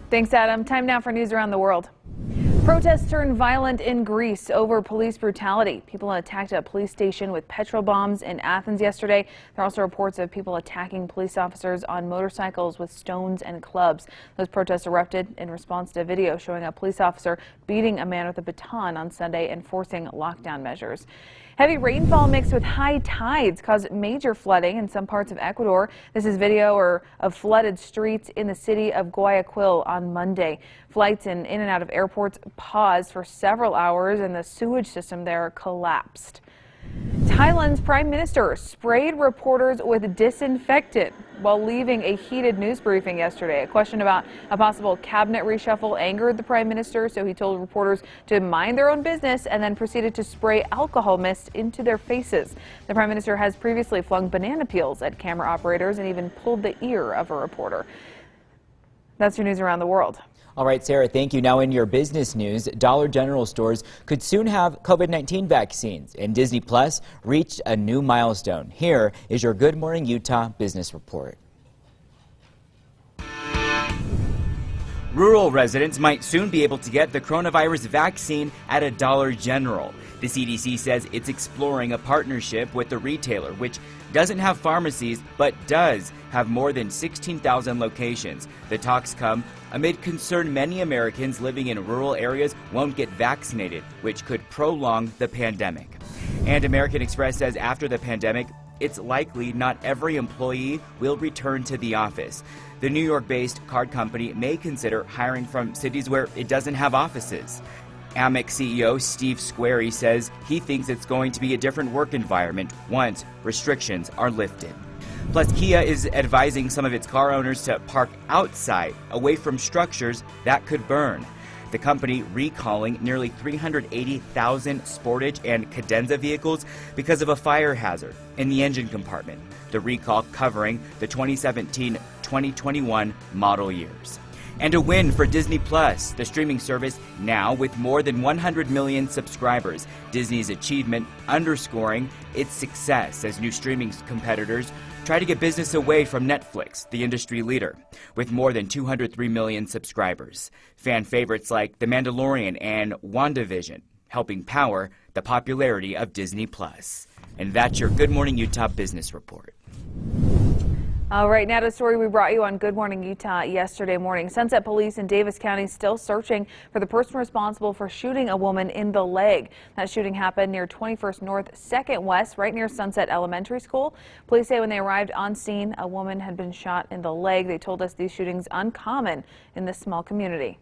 Speaker 1: Thanks, Adam. Time now for news around the world. Protests turned violent in Greece over police brutality. People attacked a police station with petrol bombs in Athens yesterday. There are also reports of people attacking police officers on motorcycles with stones and clubs. Those protests erupted in response to a video showing a police officer beating a man with a baton on Sunday, enforcing lockdown measures. Heavy rainfall mixed with high tides caused major flooding in some parts of Ecuador. This is video of flooded streets in the city of Guayaquil on Monday. Flights in and out of airports paused for several hours and the sewage system there collapsed. Thailand's prime minister sprayed reporters with disinfectant while leaving a heated news briefing yesterday. A question about a possible cabinet reshuffle angered the prime minister, so he told reporters to mind their own business and then proceeded to spray alcohol mist into their faces. The prime minister has previously flung banana peels at camera operators and even pulled the ear of a reporter. That's your news around the world.
Speaker 2: All right, Sarah, thank you. Now in your business news, Dollar General stores could soon have COVID-19 vaccines, and Disney Plus reached a new milestone. Here is your Good Morning Utah business report. Rural residents might soon be able to get the coronavirus vaccine at a Dollar General. The CDC says it's exploring a partnership with the retailer, which doesn't have pharmacies but does have more than 16,000 locations. The talks come amid concern many Americans living in rural areas won't get vaccinated, which could prolong the pandemic. And American Express says after the pandemic, it's likely not every employee will return to the office. The New York-based card company may consider hiring from cities where it doesn't have offices. Amex CEO Steve Squeri says he thinks it's going to be a different work environment once restrictions are lifted. Plus, Kia is advising some of its car owners to park outside, away from structures that could burn. The company recalling nearly 380,000 Sportage and Cadenza vehicles because of a fire hazard in the engine compartment. The recall covering the 2017-2021 model years. And a win for Disney Plus, the streaming service now with more than 100 million subscribers. Disney's achievement underscoring its success as new streaming competitors try to get business away from Netflix, the industry leader, with more than 203 million subscribers. Fan favorites like The Mandalorian and WandaVision helping power the popularity of Disney Plus. And that's your Good Morning Utah Business Report.
Speaker 1: All right, now to a story we brought you on Good Morning Utah yesterday morning. Sunset Police in Davis County still searching for the person responsible for shooting a woman in the leg. That shooting happened near 21st North, 2nd West, right near Sunset Elementary School. Police say when they arrived on scene, a woman had been shot in the leg. They told us these shootings uncommon in this small community.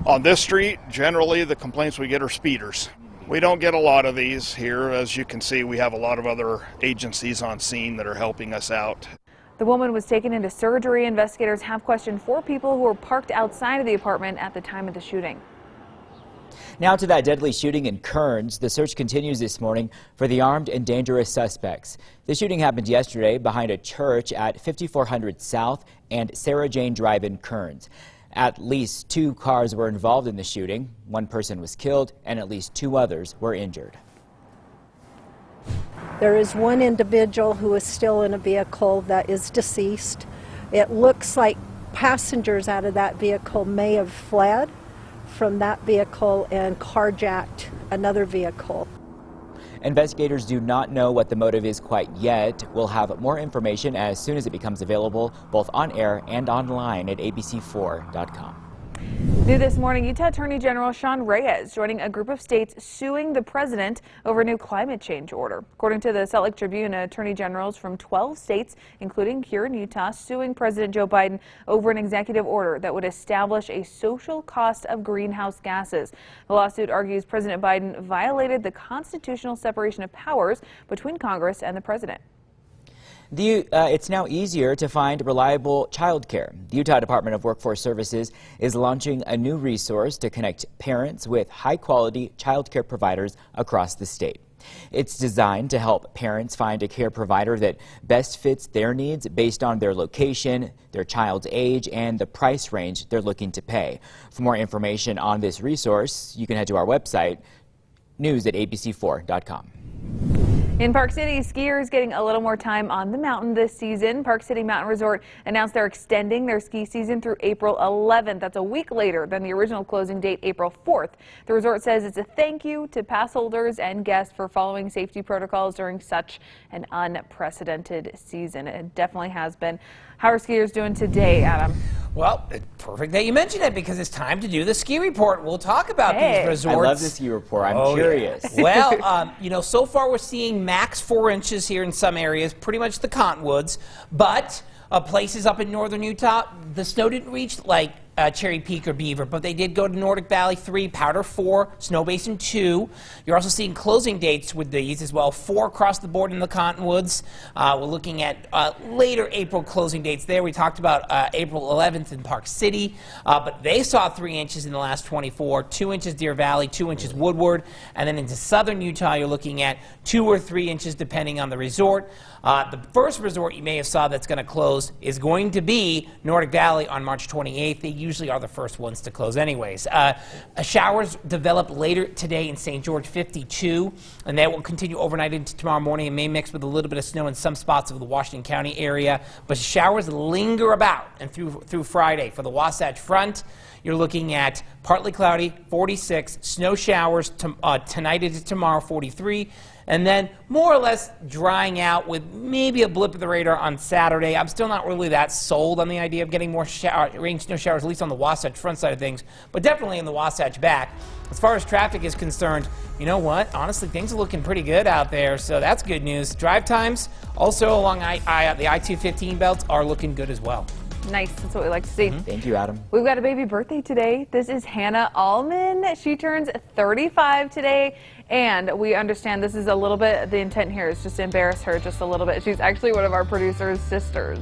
Speaker 8: On this street, generally the complaints we get are speeders. We don't get a lot of these here. As you can see, we have a lot of other agencies on scene that are helping us out.
Speaker 1: The woman was taken into surgery. Investigators have questioned 4 people who were parked outside of the apartment at the time of the shooting.
Speaker 2: Now to that deadly shooting in Kearns. The search continues this morning for the armed and dangerous suspects. The shooting happened yesterday behind a church at 5400 South and Sarah Jane Drive in Kearns. At least 2 cars were involved in the shooting. 1 person was killed and at least 2 others were injured.
Speaker 7: There is 1 individual who is still in a vehicle that is deceased. It looks like passengers out of that vehicle may have fled from that vehicle and carjacked another vehicle.
Speaker 2: Investigators do not know what the motive is quite yet. We'll have more information as soon as it becomes available, both on air and online at abc4.com.
Speaker 1: New this morning, Utah Attorney General Sean Reyes joining a group of states suing the president over a new climate change order. According to the Salt Lake Tribune, attorney generals from 12 states, including Kearn, Utah, suing President Joe Biden over an executive order that would establish a social cost of greenhouse gases. The lawsuit argues President Biden violated the constitutional separation of powers between Congress and the president.
Speaker 2: It's now easier to find reliable childcare. The Utah Department of Workforce Services is launching a new resource to connect parents with high-quality childcare providers across the state. It's designed to help parents find a care provider that best fits their needs based on their location, their child's age, and the price range they're looking to pay. For more information on this resource, you can head to our website, news@abc4.com.
Speaker 1: In Park City, skiers getting a little more time on the mountain this season. Park City Mountain Resort announced they're extending their ski season through April 11th. That's a week later than the original closing date, April 4th. The resort says it's a thank you to pass holders and guests for following safety protocols during such an unprecedented season. It definitely has been. How are skiers doing today, Adam?
Speaker 4: Well, perfect that you mentioned it because it's time to do the ski report. We'll talk about these resorts.
Speaker 2: I love the ski report. I'm curious.
Speaker 4: Yeah. Well, so far we're seeing max 4 inches here in some areas, pretty much the Cottonwoods, but places up in northern Utah, the snow didn't reach like Cherry Peak or Beaver, but they did go to Nordic Valley 3, Powder 4, Snow Basin 2. You're also seeing closing dates with these as well, 4 across the board in the Cottonwoods. We're looking at later April closing dates there. We talked about April 11th in Park City, but they saw 3 inches in the last 24, 2 inches Deer Valley, 2 inches Woodward, and then into southern Utah, you're looking at 2 or 3 inches depending on the resort. The first resort you may have saw that's going to close is going to be Nordic Valley on March 28th. They usually are the first ones to close anyways. Showers develop later today in St. George, 52, and that will continue overnight into tomorrow morning and may mix with a little bit of snow in some spots of the Washington County area, but showers linger about and through Friday. For the Wasatch Front, you're looking at partly cloudy, 46, snow showers tonight into tomorrow, 43, and then more or less drying out with maybe a blip of the radar on Saturday. I'm still not really that sold on the idea of getting more rain, snow showers, at least on the Wasatch Front side of things, but definitely in the Wasatch back. As far as traffic is concerned, you know what? Honestly, things are looking pretty good out there, so that's good news. Drive times also along the I-215 belts are looking good as well.
Speaker 1: Nice. That's what we like to see.
Speaker 2: Thank you, Adam.
Speaker 1: We've got a baby birthday today. This is Hannah Allman. She turns 35 today, and we understand this is a little bit, the intent here is just to embarrass her just a little bit. She's actually one of our producer's sisters.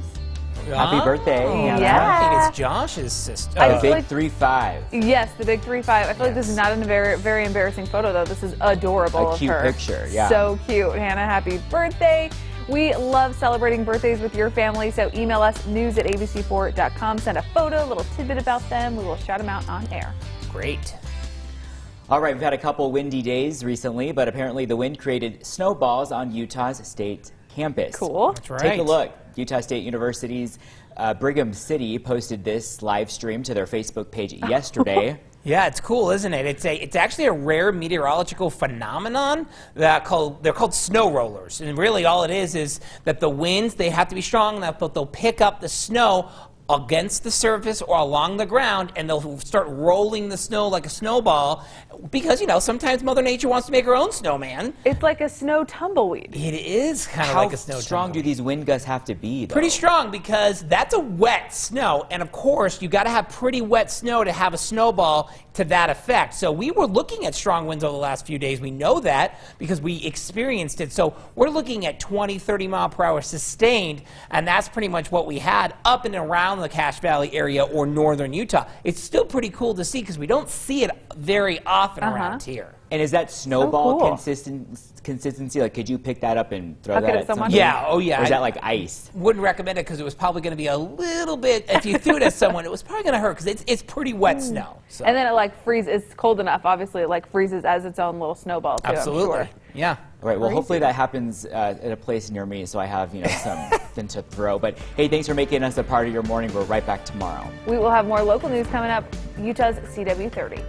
Speaker 2: Happy birthday.
Speaker 1: Yeah.
Speaker 4: It's Josh's sister.
Speaker 2: The big 3'5".
Speaker 1: Yes, the big 3'5". I feel like this is not a very, very embarrassing photo, though. This is adorable
Speaker 2: A
Speaker 1: of
Speaker 2: cute
Speaker 1: her.
Speaker 2: picture, yeah.
Speaker 1: So cute. Hannah, happy birthday. We love celebrating birthdays with your family, so email us news@abc4.com. Send a photo, a little tidbit about them. We will shout them out on air.
Speaker 4: Great.
Speaker 2: All right, we've had a couple windy days recently, but apparently the wind created snowballs on Utah's state campus.
Speaker 1: Cool.
Speaker 4: That's right.
Speaker 2: Take a look. Utah State University's Brigham City posted this live stream to their Facebook page yesterday.
Speaker 4: Yeah, it's cool, isn't it? It's actually a rare meteorological phenomenon they're called snow rollers, and really all it is that the winds, they have to be strong enough, but they'll pick up the snow against the surface or along the ground, and they'll start rolling the snow like a snowball because, you know, sometimes Mother Nature wants to make her own snowman.
Speaker 1: It's like a snow tumbleweed.
Speaker 4: It is kind of like a snow
Speaker 2: How strong
Speaker 4: tumbleweed.
Speaker 2: do these wind gusts have to be, though?
Speaker 4: Pretty strong, because that's a wet snow, and of course you got to have pretty wet snow to have a snowball to that effect. So we were looking at strong winds over the last few days. We know that because we experienced it. So we're looking at 20, 30 mile per hour sustained, and that's pretty much what we had up and around the Cache Valley area or northern Utah. It's still pretty cool to see because we don't see it very often around here.
Speaker 2: And is that snowball
Speaker 1: cool.
Speaker 2: consistency? Like, could you pick that up and throw
Speaker 1: Huck
Speaker 2: that
Speaker 1: it
Speaker 2: at
Speaker 1: at someone?
Speaker 2: somebody?
Speaker 4: Yeah, oh yeah.
Speaker 2: Or is that like ice?
Speaker 4: Wouldn't recommend it because it was probably going to be a little bit, if you threw it at someone, it was probably going to hurt because it's pretty wet snow. So.
Speaker 1: And then it like freezes. It's cold enough, obviously. It like freezes as its own little snowball too.
Speaker 4: Absolutely.
Speaker 1: I'm sure.
Speaker 4: Yeah.
Speaker 2: All right, well, hopefully that happens at a place near me so I have, you know, something to throw. But hey, thanks for making us a part of your morning. We're right back tomorrow.
Speaker 1: We will have more local news coming up. Utah's CW30.